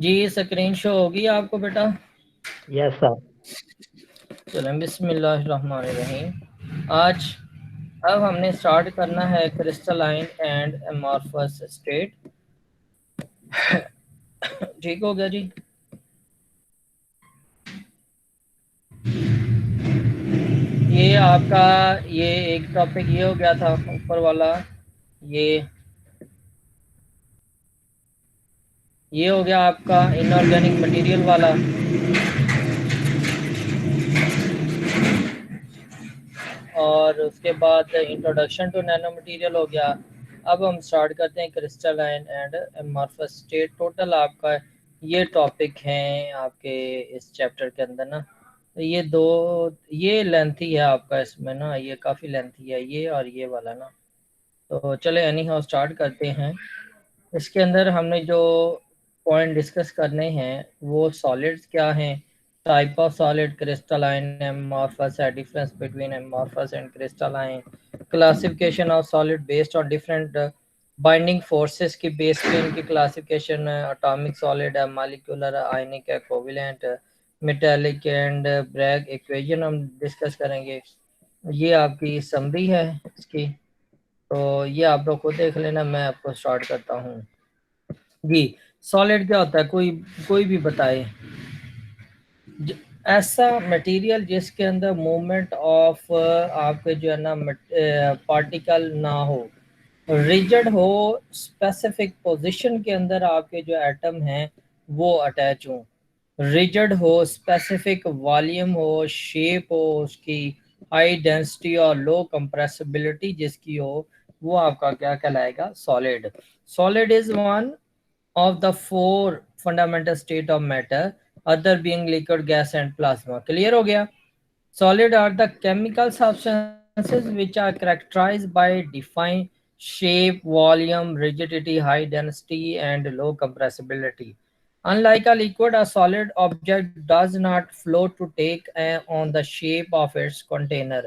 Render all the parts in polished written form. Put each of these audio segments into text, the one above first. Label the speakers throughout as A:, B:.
A: जी screen show होगी आपको बेटा?
B: Yes sir.
A: चलें बिस्मिल्लाहिर्रहमानिर्रहीम। आज अब हमने स्टार्ट करना है क्रिस्टलाइन एंड एमॉर्फस स्टेट। ठीक हो गया जी। ये आपका ये एक टॉपिक ये हो गया था ऊपर वाला। ये हो गया आपका इनऑर्गेनिक मटेरियल वाला। और उसके बाद इंट्रोडक्शन टू नैनो मटेरियल हो गया। अब हम स्टार्ट करते हैं crystalline and amorphous state. Total आपका ये टॉपिक हैं आपके इस चैप्टर के अंदर ना। तो ये लेंथी है आपका इसमें ना, ये काफ़ी लेंथी है ये और ये वाला ना। तो चले एनी हाउ स्टार्ट करते हैं। इसके अंदर हमने जो पॉइंट डिस्कस करने हैं वो सॉलिड्स क्या हैं, type of solid, crystalline, amorphous है, difference between amorphous and crystalline, classification of solid based on different binding forces की बेस पे इनकी क्लासिफिकेशन है, एटॉमिक सॉलिड है, मॉलिक्यूलर, आयनिक है, covalent, metallic and Bragg equation हम डिस्कस करेंगे। ये आपकी समरी है इसकी, तो ये आप लोग को देख लेना। मैं आपको स्टार्ट करता हूँ जी। सॉलिड क्या होता है, कोई कोई भी बताए। ऐसा मटेरियल जिसके अंदर मूवमेंट ऑफ आपके जो है ना पार्टिकल ना हो, रिजिड हो, स्पेसिफिक पोजीशन के अंदर आपके जो एटम हैं वो अटैच हो, रिजिड हो, स्पेसिफिक वॉल्यूम हो, शेप हो उसकी, हाई डेंसिटी और लो कंप्रेसिबिलिटी जिसकी हो, वो आपका क्या कहलाएगा, solid. Solid is one of the four fundamental state of matter, other being liquid, gas and plasma. Clear हो गया? Solid are the chemical substances which are characterized by defined shape, volume, rigidity, high density and low compressibility. Unlike a liquid, a solid object does not float to take on the shape of its container.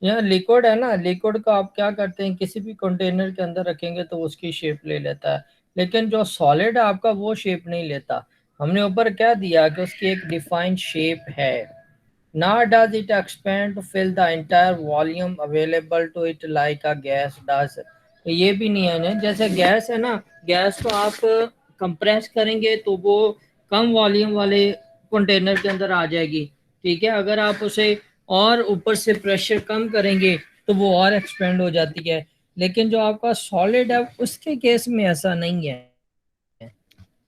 A: यह liquid है ना, liquid को आप क्या करते हैं, किसी भी कंटेनर के अंदर रखेंगे तो उसकी शेप ले लेता है, लेकिन जो सॉलिड है आपका वो शेप नहीं लेता। हमने ऊपर क्या दिया कि उसकी एक डिफाइंड शेप है। Nor does it expand to fill the entire volume available to it like a gas does. तो ये भी नहीं है ना, जैसे गैस है ना, गैस को आप कंप्रेस करेंगे तो वो कम वॉल्यूम वाले कंटेनर के अंदर आ जाएगी, ठीक है। अगर आप उसे और ऊपर से प्रेशर कम करेंगे तो वो और एक्सपेंड हो जाती है। लेकिन जो आपका सॉलिड है उसके केस में ऐसा नहीं है,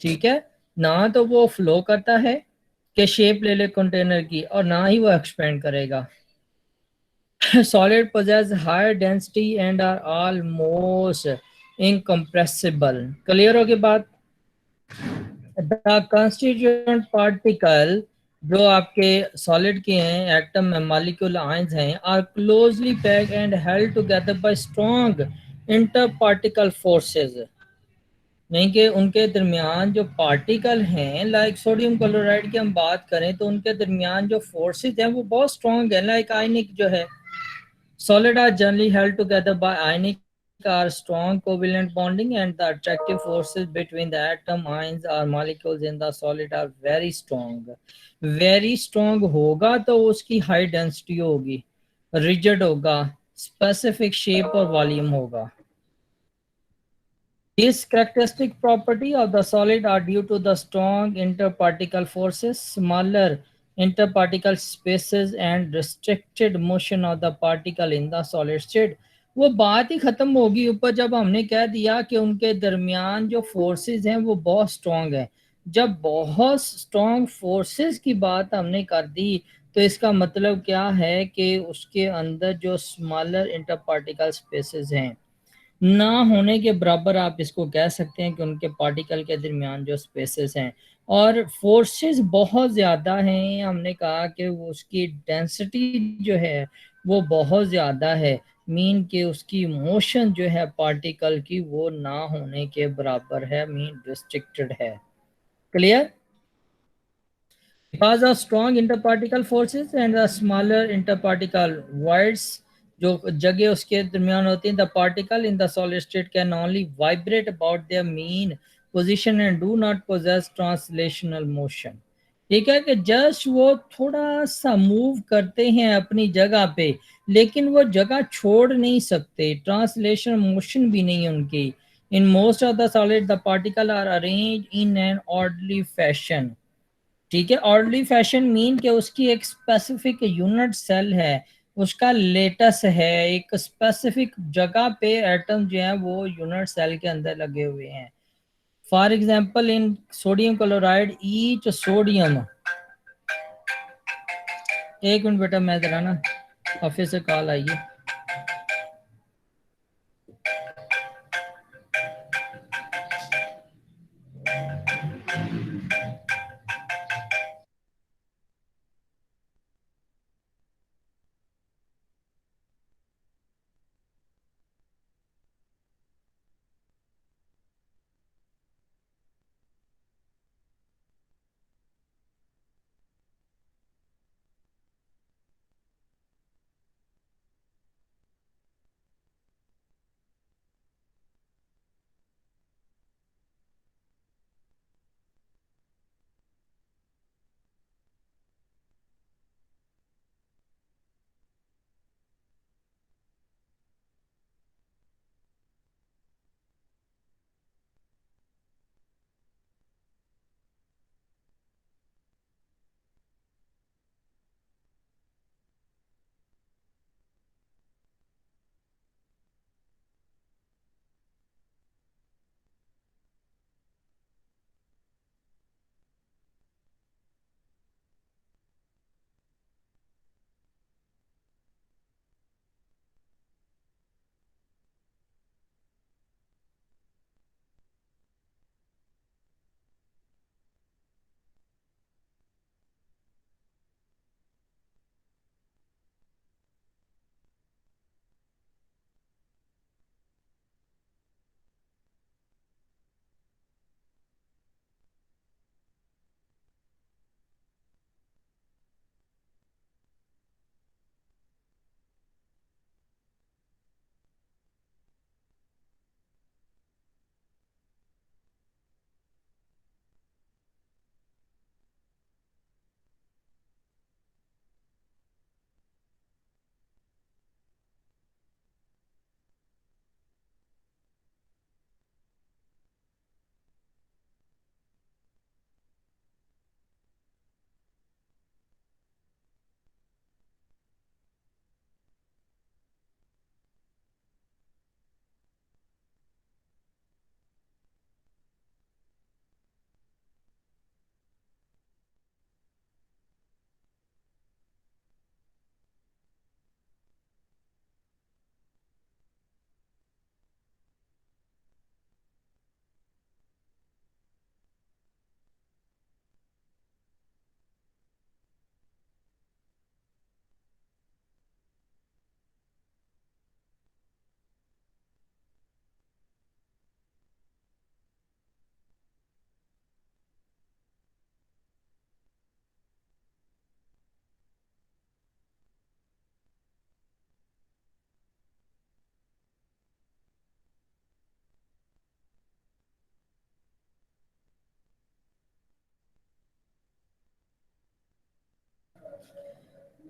A: ठीक है। ना तो वो फ्लो करता है कि शेप ले ले कंटेनर की, और ना ही वो एक्सपेंड करेगा। Solid possess higher density and are almost incompressible. Clear होगी बात? द कंस्टिट्यूएंट पार्टिकल जो आपके सॉलिड के हैं, एटम में मॉलिक्यूल आयंस हैं, are closely packed and held together by strong inter particle forces. नहीं कि उनके दरमियान जो पार्टिकल हैं, लाइक सोडियम क्लोराइड की हम बात करें तो उनके दरमियान जो फोर्सेस हैं वो बहुत स्ट्रॉन्ग है, लाइक आयनिक जो है। Solid are generally held together by ionic or strong covalent bonding, and the attractive forces between the atom, ions or molecules in the solid are very strong. Very strong होगा तो उसकी high density होगी, rigid होगा, specific shape और volume होगा। These characteristic property of the solid are due to the strong interparticle forces, smaller interparticle spaces and restricted motion of the particle in the solid state। वो बात ही खत्म होगी ऊपर जब हमने कह दिया कि उनके दरमियान जो फोर्सेस हैं वो बहुत स्ट्रांग है। जब बहुत स्ट्रांग फोर्सेस की बात हमने कर दी तो इसका मतलब क्या है कि उसके अंदर जो स्मॉलर इंटरपार्टिकल स्पेसेस हैं ना होने के बराबर आप इसको कह सकते हैं कि उनके पार्टिकल के दरमियान जो स्पेसेस हैं और फोर्सेस बहुत ज़्यादा हैं। हमने कहा कि वो उसकी डेंसिटी जो है वो बहुत ज़्यादा है, मीन कि उसकी मोशन जो है पार्टिकल की वो ना होने के बराबर है, मीन रिस्ट्रिक्टेड है। Clear? Because of strong interparticle forces and the smaller interparticle voids जो जगह उसके दरमियान होती हैं, the particle in the solid state can only vibrate about their mean position and do not possess translational motion. ठीक है कि जस्ट वो थोड़ा सा मूव करते हैं अपनी जगह पे, लेकिन वो जगह छोड़ नहीं सकते, ट्रांसलेशन मोशन भी नहीं है उनकी। In most of the solid the particle are arrange in an orderly fashion. ठीक है, ऑर्डरली फैशन मीन कि उसकी एक स्पेसिफिक यूनिट सेल है, उसका लेटस है, एक स्पेसिफिक जगह पे एटम जो है वो यूनिट सेल के अंदर लगे हुए हैं। For example in sodium chloride each sodium, एक मिनट बेटा, मैं जरा ना ऑफिस से कॉल आई है।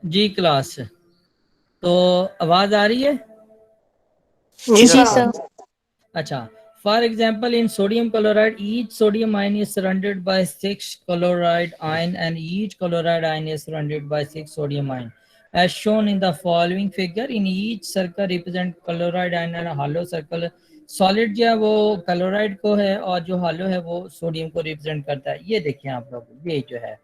A: जी क्लास, तो आवाज आ रही है?
B: जी सर।
A: अच्छा, for example in sodium chloride each sodium ion is surrounded by 6 chloride ion and each chloride ion is surrounded by 6 sodium ion as shown in the following figure. In each circle represent chloride ion and hollow circle solid जो है वो chloride को है और जो हालो है वो sodium को रिप्रेजेंट करता है। ये देखिए आप लोग, ये जो है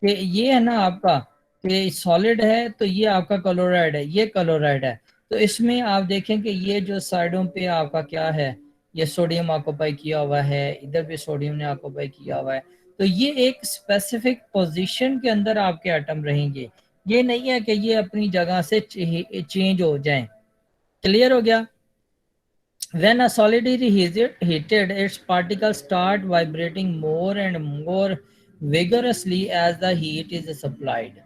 A: कि ये है ना आपका, कि सॉलिड है तो ये आपका क्लोराइड है, ये क्लोराइड है। तो इसमें आप देखें कि ये जो साइडों पे आपका क्या है, ये सोडियम ऑक्यूपाई किया हुआ है, इधर भी सोडियम ने ऑक्यूपाई किया हुआ है। तो ये एक स्पेसिफिक पोजीशन के अंदर आपके एटम रहेंगे, ये नहीं है कि ये अपनी जगह से चेंज हो जाएं। क्लियर हो गया? When a solid is heated, its particles start vibrating more and more vigorously as the heat is supplied.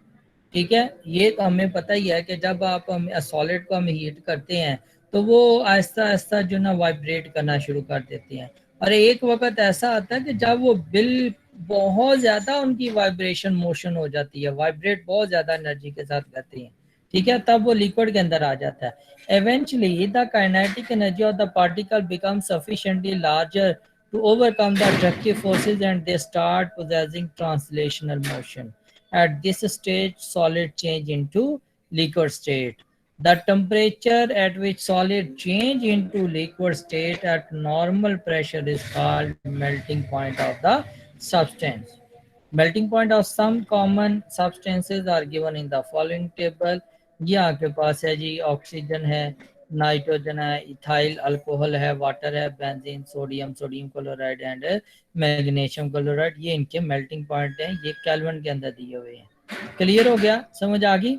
A: ठीक है, ये तो हमें पता ही है कि जब आप सॉलिड को हम हीट करते हैं तो वो आहिस्ता आहिस्ता जो ना वाइब्रेट करना शुरू कर देते हैं। और एक वक्त ऐसा आता है कि जब वो बिल बहुत ज्यादा उनकी वाइब्रेशन मोशन हो जाती है, वाइब्रेट बहुत ज्यादा एनर्जी के साथ करती है, ठीक है, तब वो लिक्विड के अंदर आ जाता है। Eventually the kinetic energy of the particle become sufficiently larger to overcome the attractive forces and they start possessing translational motion. At this stage, solid change into liquid state. The temperature at which solid change into liquid state at normal pressure is called melting point of the substance. Melting point of some common substances are given in the following table. ये आपके पास है जी, oxygen है, nitrogen है, ethyl alcohol है, water है, benzene, sodium, sodium chloride and magnesium chloride, ये इनके melting point हैं, ये केल्विन के अंदर दिए हुए हैं। क्लियर हो गया, समझ आ गई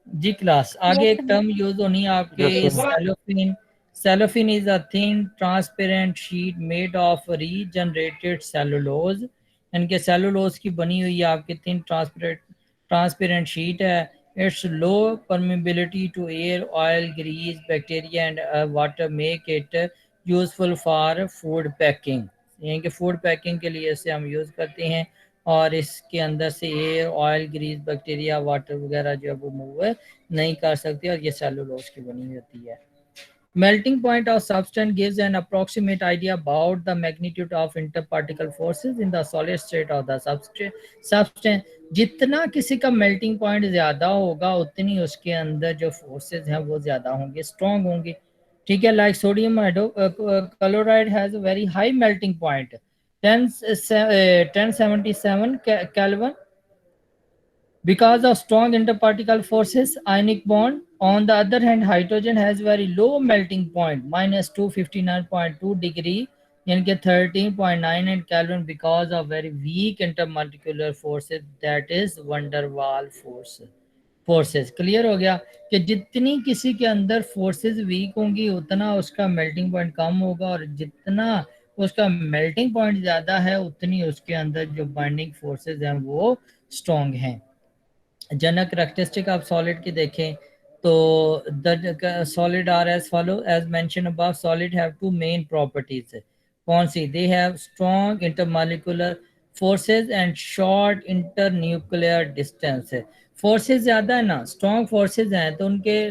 A: जी क्लास? आगे
B: यस
A: एक
B: सर।
A: टर्म यूज होनी है आपके,
C: yes sir.
A: Cellophane. Cellophane is a thin transparent sheet made of regenerated cellulose. इनके सेलुलोज की बनी हुई आपकी थिन ट्रांसपेरेंट शीट है। It's low permeability to air, oil, grease, bacteria and water make it useful for food packing. यानी कि food packing के लिए इसे हम यूज करते हैं, और इसके अंदर से air, oil, grease, bacteria, water वगैरह जो है वो मूव नहीं कर सकती, और ये सेलुलोज की बनी होती है। Melting point of substance gives an approximate idea about the magnitude of interparticle forces in the solid state of the substance. जितना किसी का melting point ज़्यादा होगा उतनी उसके अंदर जो forces हैं वो ज़्यादा होंगे, strong होंगे, ठीक है। Like sodium chloride has a very high melting point, 1077 Kelvin, because of strong interparticle forces. Ionic bond, on the other hand, hydrogen has very low melting point, minus 259.2 degree, यानी 13.98 Kelvin, because of very weak intermolecular forces, that is van der Waals forces. Clear हो गया कि जितनी किसी के अंदर forces week होंगी उतना उसका मेल्टिंग पॉइंट कम होगा, और जितना उसका मेल्टिंग पॉइंट ज़्यादा है उतनी उसके अंदर जो बाइंडिंग फोर्सेस हैं वो स्ट्रॉन्ग हैं। जनरल करेक्टरिस्टिक आप सॉलिड की देखें तो the solid are as follow, as mention above, solid have two main properties. कौन सी? They have strong intermolecular forces and short internuclear distance. Forces ज़्यादा है ना, स्ट्रॉन्ग फोर्सेस हैं, तो उनके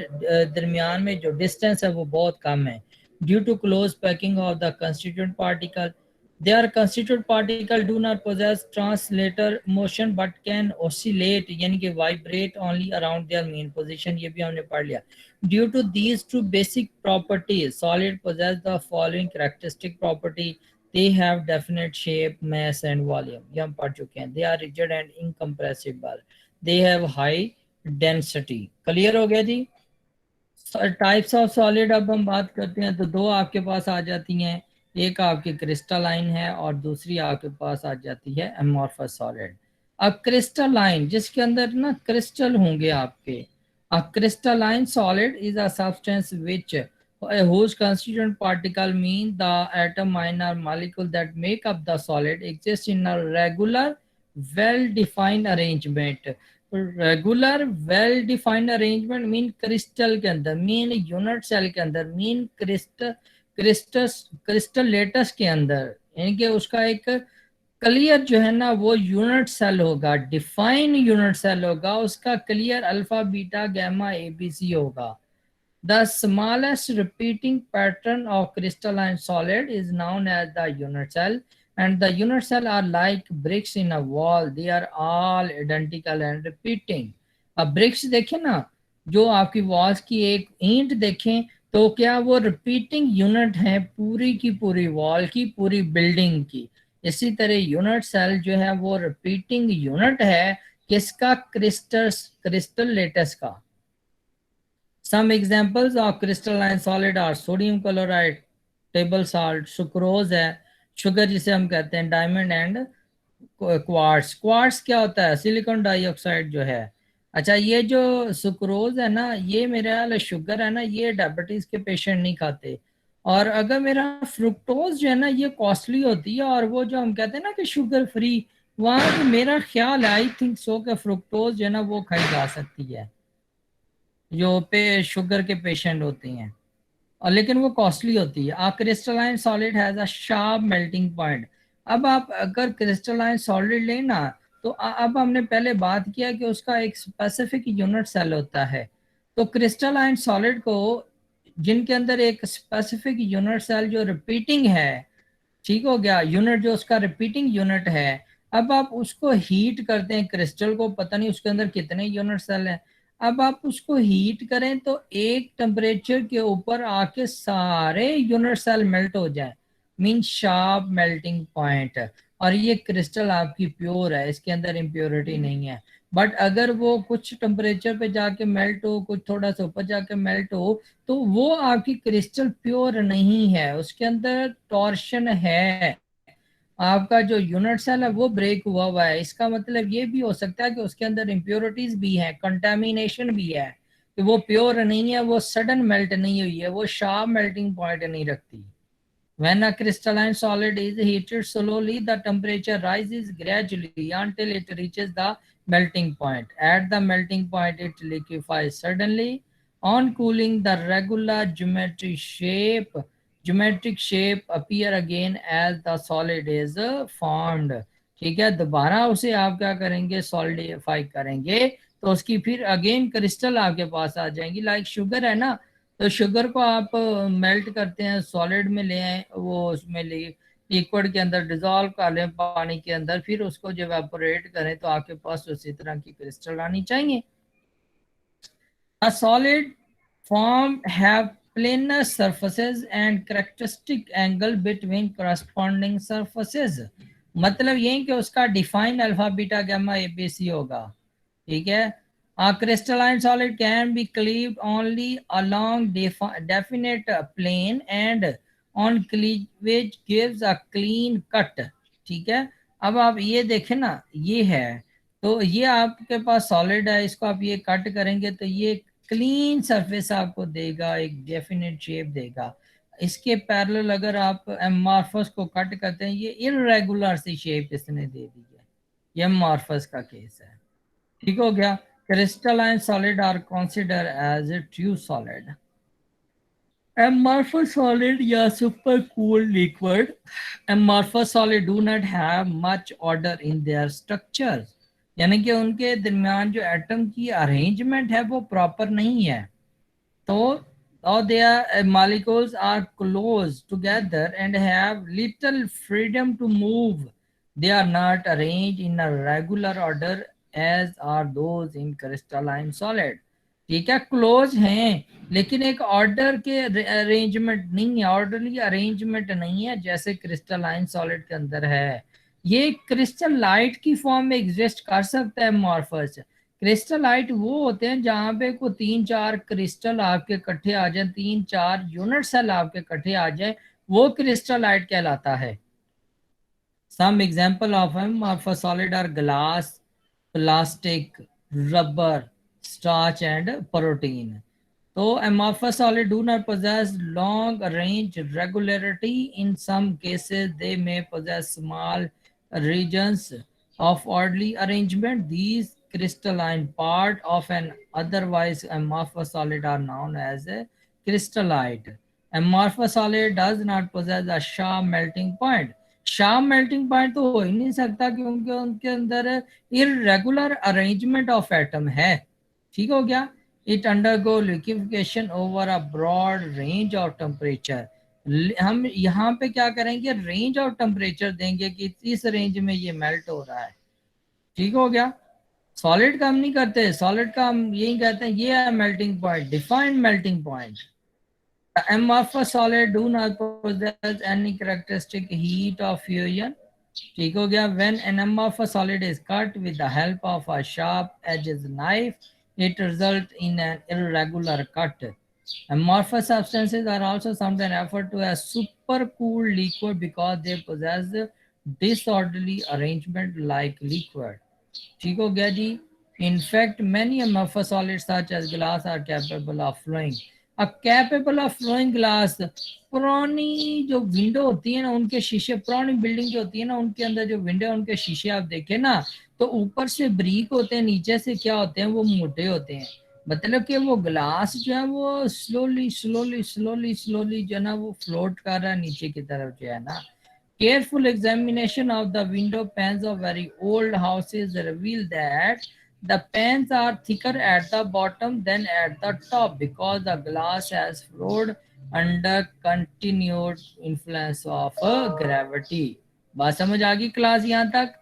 A: दरमियान में जो डिस्टेंस है वो बहुत कम है। Due to close packing of the constituent particle, their constituent particle do not possess translator motion but can oscillate, यानी कि vibrate only around their main position, ये भी हमने पढ़ लिया। Due to these two basic properties, solid possess the following characteristic property. They have definite shape, mass and volume, ये हम पढ़ चुके हैं। They are rigid and incompressible. They have high density. Clear हो गया जी? टाइप्स ऑफ सॉलिड अब हम बात करते हैं तो दो आपके पास आ जाती हैं, एक आपकी क्रिस्टलाइन है और दूसरी आपके पास आ जाती है एमॉर्फस सॉलिड। अब क्रिस्टलाइन जिसके अंदर ना क्रिस्टल होंगे आपके, अ crystalline solid is a substance which whose constituent particle mean the atom minor molecule that make up the solid exist in a regular well defined arrangement. Regular well defined arrangement mean crystal के अंदर, mean unit cell के अंदर, mean क्रिस्टलेटस के अंदर, यानी कि उसका एक क्लियर जो है ना वो यूनिट सेल होगा, डिफाइन यूनिट सेल होगा, उसका clear alpha beta gamma ABC होगा। The smallest repeating pattern of crystalline solid is known as the unit cell, and the unit cell are like bricks in a wall. They are all identical and repeating. अब bricks देखें ना, जो आपकी walls की एक ईंट देखें तो क्या वो repeating unit है पूरी की पूरी wall की, पूरी building की। इसी तरह unit cell जो है वो repeating unit है किसका? crystal lattice का। Some examples of crystalline solid are sodium chloride, table salt, sucrose है, शुगर जिसे हम कहते हैं, डायमंड एंड क्वार्ट्स। क्वार्ट्स क्या होता है? सिलिकॉन डाइऑक्साइड जो है। अच्छा, ये जो सुक्रोज है ना, ये मेरा ख्याल शुगर है ना, ये डायबिटीज के पेशेंट नहीं खाते। और अगर मेरा फ्रुक्टोज जो है ना, ये कॉस्टली होती है, और वो जो हम कहते हैं ना कि शुगर फ्री, वहाँ पे मेरा ख्याल है, आई थिंक सो, कि फ्रुक्टोज जो है ना वो खाई जा सकती है जो पे शुगर के पेशेंट होते हैं। और लेकिन वो कॉस्टली होती है। Crystalline solid has a sharp melting point. अब आप अगर क्रिस्टलाइन सॉलिड लेना तो अब हमने पहले बात किया कि उसका एक स्पेसिफिक यूनिट सेल होता है। तो क्रिस्टलाइन सॉलिड को जिनके अंदर एक स्पेसिफिक यूनिट सेल जो रिपीटिंग है, ठीक हो गया, यूनिट जो उसका रिपीटिंग यूनिट है, अब आप उसको हीट करते हैं क्रिस्टल को, पता नहीं उसके अंदर कितने यूनिट सेल हैं। अब आप उसको हीट करें तो एक टेम्परेचर के ऊपर आके सारे यूनिट सेल मेल्ट हो जाए, मीन शार्प मेल्टिंग पॉइंट। और ये क्रिस्टल आपकी प्योर है, इसके अंदर इम्प्योरिटी नहीं है। बट अगर वो कुछ टेम्परेचर पे जाके मेल्ट हो, कुछ थोड़ा सा ऊपर जाके मेल्ट हो, तो वो आपकी क्रिस्टल प्योर नहीं है, उसके अंदर टॉर्शन है, आपका जो यूनिट सेल है वो ब्रेक हुआ हुआ है। इसका मतलब ये भी हो सकता है कि उसके अंदर इम्प्योरिटीज भी हैं, कंटामिनेशन भी है, कि वो प्योर नहीं है, वो सडन मेल्ट नहीं हुई है, वो शार्प मेल्टिंग पॉइंट नहीं रखती। When a crystalline solid is heated slowly, the temperature rises gradually until it reaches the melting point. At the melting point, it liquefies suddenly. On cooling, the regular geometric shape appear again as the solid is formed. ठीक है, दोबारा उसे आप क्या करेंगे, solidify करेंगे, तो उसकी फिर अगेन क्रिस्टल आपके पास आ जाएंगी। लाइक शुगर है ना, तो शुगर को आप मेल्ट करते हैं, सॉलिड में ले आए, वो उसमें लिक्विड के अंदर डिजोल्व कर लें पानी के अंदर, फिर उसको जब एवापोरेट करें तो आपके पास उसी तरह की क्रिस्टल आनी चाहिए। A solid form have planar surfaces and characteristic angle between corresponding surfaces। मतलब ये कि उसका defined alpha beta gamma ABC होगा, ठीक है। A crystalline solid can be cleaved only along definite plane and on cleavage gives a clean cut, ठीक है। अब आप ये देखें ना, ये है, तो ये आपके पास सॉलिड है, इसको आप ये कट करेंगे तो ये क्लीन सरफेस आपको देगा, एक डेफिनेट शेप देगा। इसके पैरेलल अगर आप एमॉर्फस को कट करते हैं, ये इररेगुलर सी शेप इसने दे दी है, ये एमॉर्फस का केस है, ठीक हो गया। Crystalline solid are consider as a true solid. Amorphous solid या super cool liquid, amorphous solid do not have much order in their structures, यानी कि उनके दरमियान जो एटम की अरेंजमेंट है वो प्रॉपर नहीं है। तो or their molecules are close together and have little freedom to move. They are not arranged in a regular order as are those in crystalline solid। ठीक है, क्लोज हैं लेकिन एक ऑर्डर के अरेंजमेंट नहीं है, ऑर्डरली अरेंजमेंट नहीं है जैसे क्रिस्टलाइन सॉलिड के अंदर है। ये क्रिस्टल लाइट की फॉर्म में एग्जिस्ट कर सकता है मॉर्फस। क्रिस्टलाइट वो होते हैं जहां पे को 3-4 क्रिस्टल आपके इकट्ठे आ जाए, 3-4 यूनिट सेल आपके इकट्ठे आ जाए, वो क्रिस्टलाइट कहलाता है। Some example of amorphous solid are glass, plastic, rubber, starch and protein। तो amorphous solid do not possess long range regularity. In some cases they may possess small regions of orderly arrangement. These crystalline part of an otherwise amorphous solid are known as a crystallite। Amorphous solid does not possess a sharp melting point। Sharp melting point तो हो ही नहीं सकता क्योंकि उनके अंदर irregular arrangement of atom है, ठीक हो गया। It undergo liquification over a broad range of temperature. हम यहाँ पे क्या करेंगे, रेंज ऑफ टेम्परेचर देंगे कि इस रेंज में ये मेल्ट हो रहा है, ठीक हो गया। सॉलिड का हम नहीं करते, सॉलिड का हम यही कहते हैं ये है melting point, defined melting point. The amorphous solid do not possess any characteristic heat of fusion, ठीक हो गया। When an amorphous solid is cut with the help of a sharp edged knife, it results in an irregular cut। Amorphous substances are also sometimes referred to as supercooled liquid because they possess disorderly arrangement like liquid, ठीक हो गया जी। In fact, many amorphous solids such as glass are capable of flowing। अब capable of flowing glass, पुरानी जो window होती है ना उनके शीशे, पुरानी बिल्डिंग जो होती है ना उनके अंदर जो विंडो है उनके शीशे आप देखें ना, तो ऊपर से ब्रीक होते हैं, नीचे से क्या होते हैं वो मोटे होते हैं। मतलब कि वो ग्लास जो है वो स्लोली स्लोली स्लोली स्लोली जो है ना वो फ्लोट कर रहा है नीचे की तरफ जो है ना. Careful examination of the window panes of very old houses reveal that the panes are thicker at the bottom than at the top because the glass has flowed under continued influence of gravity. बात समझ आ गई class यहाँ तक?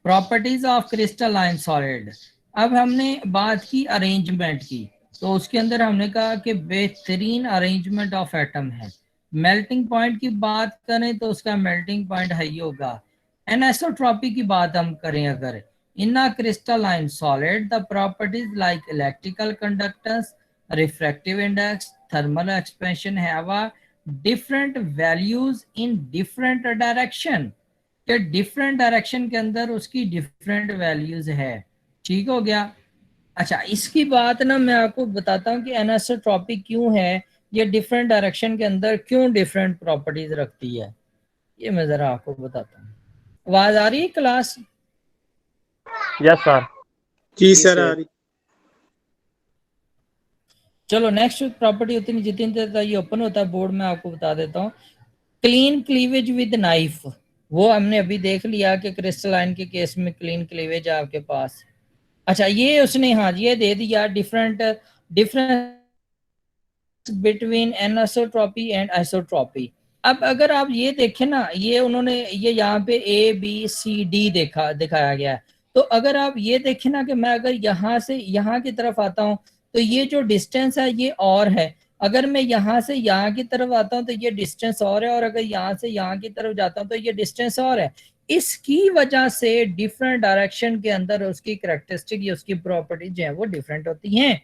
A: Properties of crystalline solid. अब हमने बात की अरेंजमेंट की, तो उसके अंदर हमने कहा कि बेहतरीन अरेंजमेंट ऑफ एटम है. मेल्टिंग पॉइंट की बात करें तो उसका मेल्टिंग पॉइंट है ही होगा. एनेसोट्रॉपी की बात हम करें अगर, in a crystalline solid the properties like electrical conductance, refractive index, thermal expansion have a different values in different direction, कि डिफरेंट डायरेक्शन के अंदर उसकी डिफरेंट वैल्यूज है. ठीक हो गया. अच्छा, इसकी बात ना मैं आपको बताता हूँ कि एनिसोट्रॉपी क्यों है, ये डिफरेंट डायरेक्शन के अंदर क्यों डिफरेंट प्रॉपर्टीज रखती है, ये मैं जरा आपको बताता हूँ. आवाज आ रही है क्लास?
C: Yes sir.
D: जी सर आ रही.
A: चलो नेक्स्ट प्रॉपर्टी होती है जितनी देर ये ओपन होता है बोर्ड में आपको बता देता हूँ. क्लीन क्लीवेज विद नाइफ, वो हमने अभी देख लिया कि क्रिस्टलाइन के केस में क्लीन क्लीवेज है आपके पास. अच्छा, ये उसने हाँ ये दे दिया different difference between anisotropy and isotropy. अब अगर आप ये देखें ना, ये उन्होंने ये यहाँ पे ए बी सी डी दिखाया गया है. तो अगर आप ये देखें ना कि मैं अगर यहाँ से यहाँ की तरफ आता हूँ तो ये जो डिस्टेंस है ये और है. अगर मैं यहाँ से यहाँ की तरफ आता हूँ तो ये डिस्टेंस और है, और अगर यहाँ से यहाँ की तरफ जाता हूँ तो ये डिस्टेंस और है. इसकी वजह से डिफरेंट डायरेक्शन के अंदर उसकी कैरेक्टरिस्टिक या उसकी प्रॉपर्टी जो है वो डिफरेंट होती हैं.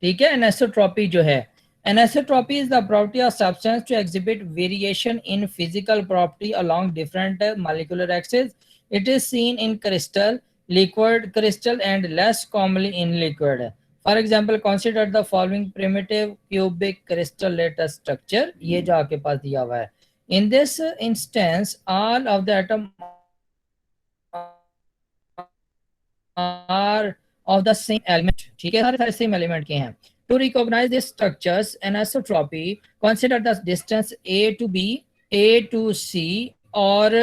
A: ठीक है. एनिसोट्रॉपी जो है, anisotropy is the property of substance to exhibit variation in physical property along different molecular axes. It is seen in crystal, liquid crystal, and less commonly in liquid. For example, consider the following primitive cubic crystal lattice structure. ये जो आपके पास दिया हुआ है. In this instance, all of the atoms are of the same element. ठीक है, सारे same element के हैं. To recognize these structures, anisotropy, consider the distance A to B, A to C और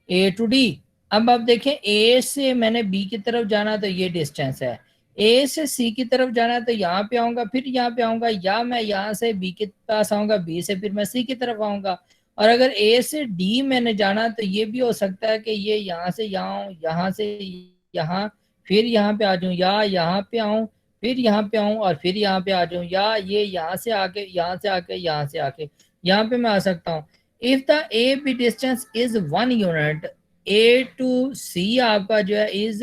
A: A to D. अब आप देखें, A से मैंने B की तरफ जाना तो ये डिस्टेंस है, A से C की तरफ जाना तो यहाँ पे आऊंगा, फिर यहाँ पे आऊंगा, या मैं यहाँ से B के पास आऊंगा, B से फिर मैं C की तरफ आऊंगा. और अगर A से D मैंने जाना तो ये भी हो सकता है कि ये यहाँ से यहाँ, यहाँ से यहाँ, फिर यहाँ पे आ जाऊं, या यहाँ पे आऊं, फिर यहाँ पे आऊं, और फिर यहाँ पे आ जाऊं, या ये यहाँ से आके यहाँ से आके यहाँ से आके यहाँ पे मैं आ सकता हूँ. If the A B distance is 1 unit, A to C आपका जो है इज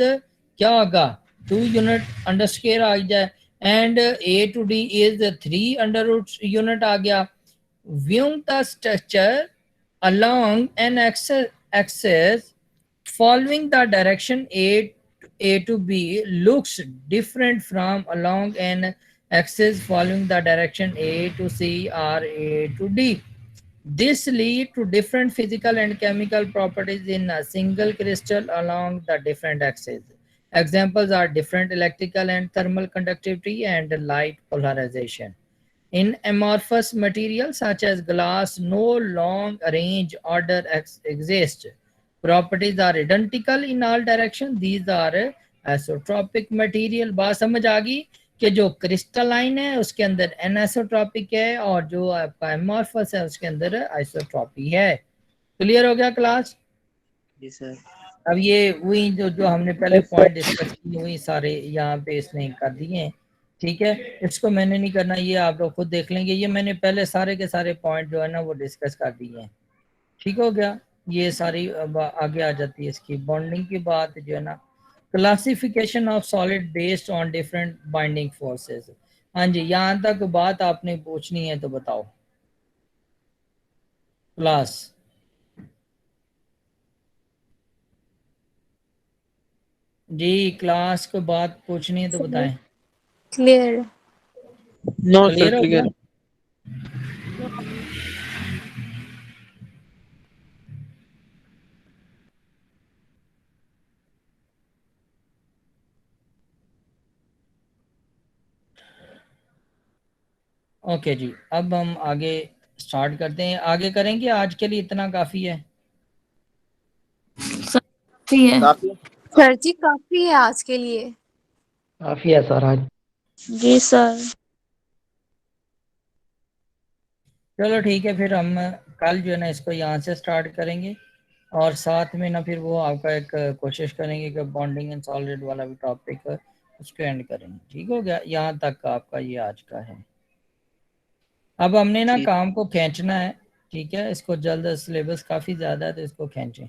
A: क्या होगा 2 यूनिट अंडर स्क्वायर आ जाए, and A to D is 3 under root unit आ गया. Viewing the structure along an axis following the direction A to B looks different from along an axis following the direction A to C or A to D. This leads to different physical and chemical properties in a single crystal along the different axes. Examples are different electrical and thermal conductivity and light polarization. In amorphous materials such as glass, no long range order exists. Properties are identical in all directions. These are isotropic material. बात समझ आ गई कि जो crystalline है उसके अंदर anisotropic है, और जो आपका एमॉर्फस है उसके अंदर आइसोट्रॉपी है. क्लियर हो गया क्लास?
D: जी सर.
A: अब ये वही जो हमने पहले पॉइंट डिस्कस किए वही सारे यहाँ पे इसने कर दिए हैं. ठीक है, इसको मैंने नहीं करना, ये आप लोग खुद देख लेंगे. ये मैंने पहले सारे के सारे पॉइंट जो है ना वो डिस्कस कर दिए हैं. ठीक हो गया. ये सारी आगे आ जाती है इसकी बॉन्डिंग की बात जो है ना. Classification of solid based on different binding forces. हाँ जी, यहाँ तक बात आपने पूछनी है तो बताओ क्लास. जी, क्लास को बात पूछनी है तो बताएं.
B: क्लियर.
D: नो सर
A: क्लियर हो गया?
D: क्लियर.
A: ओके जी, अब हम आगे स्टार्ट करते हैं। आगे करेंगे, आज के लिए इतना काफ़ी है।
B: काफी है
E: सर जी, काफी है आज के लिए।
C: काफी है सर आज।
B: जी सर।
A: चलो ठीक है, फिर हम कल जो है ना इसको यहाँ से स्टार्ट करेंगे और साथ में ना फिर वो आपका एक कोशिश करेंगे कि बॉन्डिंग एंड सॉलिड वाला भी टॉपिक उसको एंड करेंगे। ठीक हो गया, यहाँ तक आपका ये आज का है। अब हमने ना
D: ठीक।
A: काम को खींचना है, ठीक है, इसको जल्द, सिलेबस काफ़ी ज़्यादा है तो इसको खींचें।